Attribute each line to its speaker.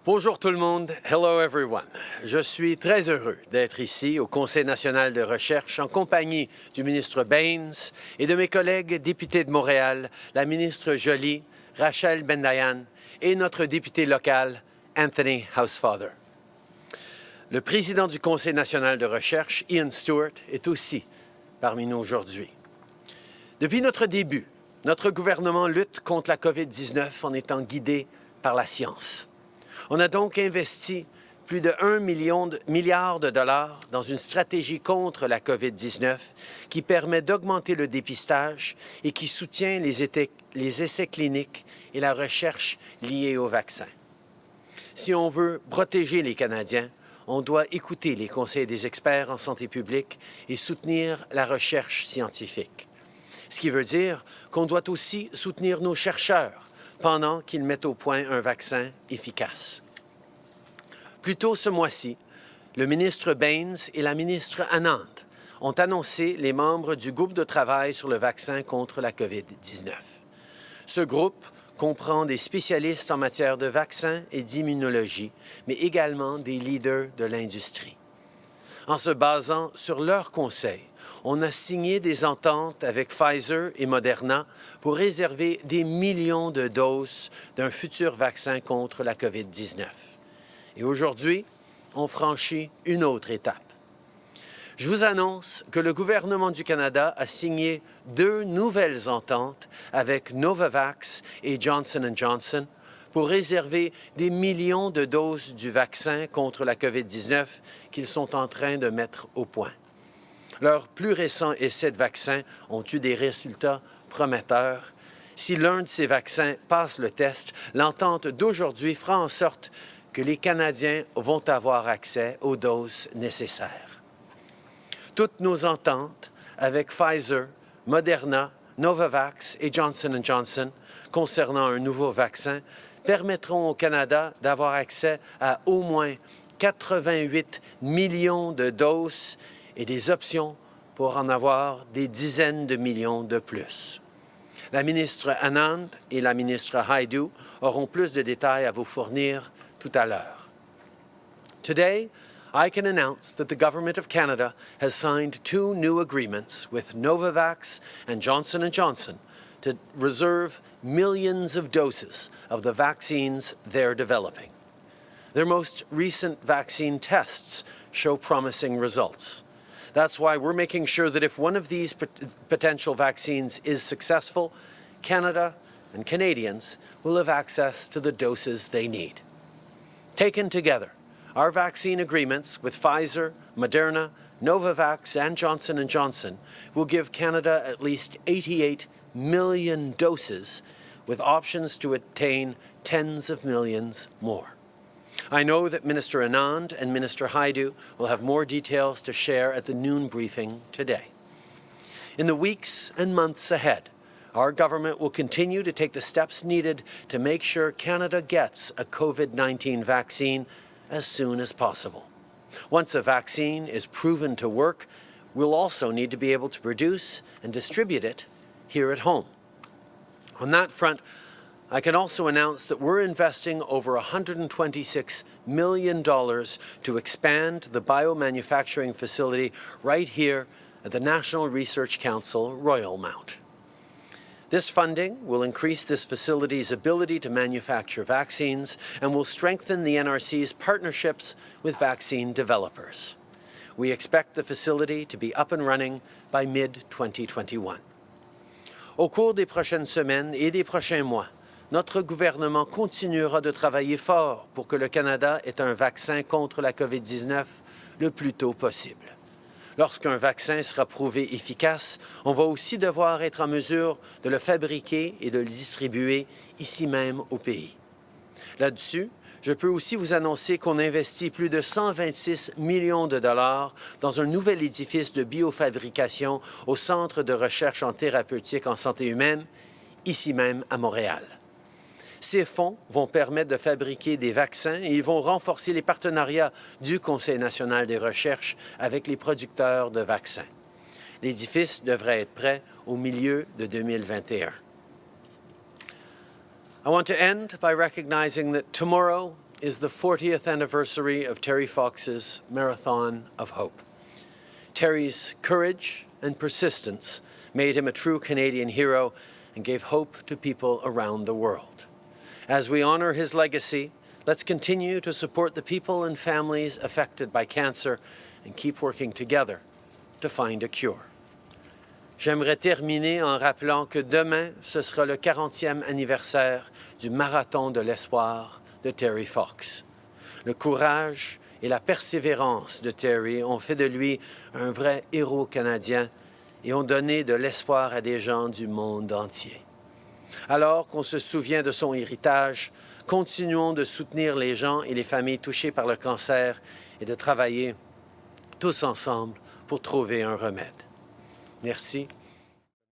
Speaker 1: Bonjour tout le monde. Hello everyone. Je suis très heureux d'être ici au Conseil national de recherche en compagnie du ministre Baines et de mes collègues députés de Montréal, la ministre Joly, Rachel Bendayan et notre député local, Anthony Housefather. Le président du Conseil national de recherche, Ian Stewart, est aussi parmi nous aujourd'hui. Depuis notre début, notre gouvernement lutte contre la COVID-19 en étant guidé par la science. On a donc investi plus de 1 milliard de dollars dans une stratégie contre la COVID-19 qui permet d'augmenter le dépistage et qui soutient les essais cliniques et la recherche liée au vaccin. Si on veut protéger les Canadiens, on doit écouter les conseils des experts en santé publique et soutenir la recherche scientifique. Ce qui veut dire qu'on doit aussi soutenir nos chercheurs pendant qu'ils mettent au point un vaccin efficace. Plus tôt ce mois-ci, le ministre Baines et la ministre Anand ont annoncé les membres du groupe de travail sur le vaccin contre la COVID-19. Ce groupe comprend des spécialistes en matière de vaccins et d'immunologie, mais également des leaders de l'industrie. En se basant sur leurs conseils, on a signé des ententes avec Pfizer et Moderna pour réserver des millions de doses d'un futur vaccin contre la COVID-19. Et aujourd'hui, on franchit une autre étape. Je vous annonce que le gouvernement du Canada a signé 2 nouvelles ententes avec Novavax et Johnson & Johnson pour réserver des millions de doses du vaccin contre la COVID-19 qu'ils sont en train de mettre au point. Leurs plus récents essais de vaccins ont eu des résultats prometteurs. Si l'un de ces vaccins passe le test, l'entente d'aujourd'hui fera en sorte que les Canadiens vont avoir accès aux doses nécessaires. Toutes nos ententes avec Pfizer, Moderna, Novavax et Johnson & Johnson concernant un nouveau vaccin permettront au Canada d'avoir accès à au moins 88 millions de doses et des options pour en avoir des dizaines de millions de plus. La ministre Anand et la ministre Hajdu auront plus de détails à vous fournir tout à l'heure. Today, I can announce that the Government of Canada has signed 2 new agreements with Novavax and Johnson & Johnson to reserve millions of doses of the vaccines they're developing. Their most recent vaccine tests show promising results. That's why we're making sure that if one of these potential vaccines is successful, Canada and Canadians will have access to the doses they need. Taken together, our vaccine agreements with Pfizer, Moderna, Novavax, and Johnson & Johnson will give Canada at least 88 million doses, with options to attain tens of millions more. I know that Minister Anand and Minister Hajdu will have more details to share at the noon briefing today. In the weeks and months ahead, our government will continue to take the steps needed to make sure Canada gets a COVID-19 vaccine as soon as possible. Once a vaccine is proven to work, we'll also need to be able to produce and distribute it here at home. On that front, I can also announce that we're investing over $126 million to expand the biomanufacturing facility right here at the National Research Council, Royal Mount. This funding will increase this facility's ability to manufacture vaccines and will strengthen the NRC's partnerships with vaccine developers. We expect the facility to be up and running by mid-2021. Au cours des prochaines semaines et des prochains mois, notre gouvernement continuera de travailler fort pour que le Canada ait un vaccin contre la COVID-19 le plus tôt possible. Lorsqu'un vaccin sera prouvé efficace, on va aussi devoir être en mesure de le fabriquer et de le distribuer ici même au pays. Là-dessus, je peux aussi vous annoncer qu'on investit plus de 126 millions de dollars dans un nouvel édifice de biofabrication au Centre de recherche en thérapeutique en santé humaine, ici même à Montréal. Ces fonds vont permettre de fabriquer des vaccins et ils vont renforcer les partenariats du Conseil national des recherches avec les producteurs de vaccins. L'édifice devrait être prêt au milieu de 2021. I want to end by recognizing that tomorrow is the 40th anniversary of Terry Fox's Marathon of Hope. Terry's courage and persistence made him a true Canadian hero and gave hope to people around the world. As we honor his legacy, let's continue to support the people and families affected by cancer and keep working together to find a cure. J'aimerais terminer en rappelant que demain, ce sera le 40e anniversaire du Marathon de l'Espoir de Terry Fox. Le courage et la persévérance de Terry ont fait de lui un vrai héros canadien et ont donné de l'espoir à des gens du monde entier. Alors qu'on se souvient de son héritage, continuons de soutenir les gens et les familles touchées par le cancer et de travailler tous ensemble pour trouver un remède. Merci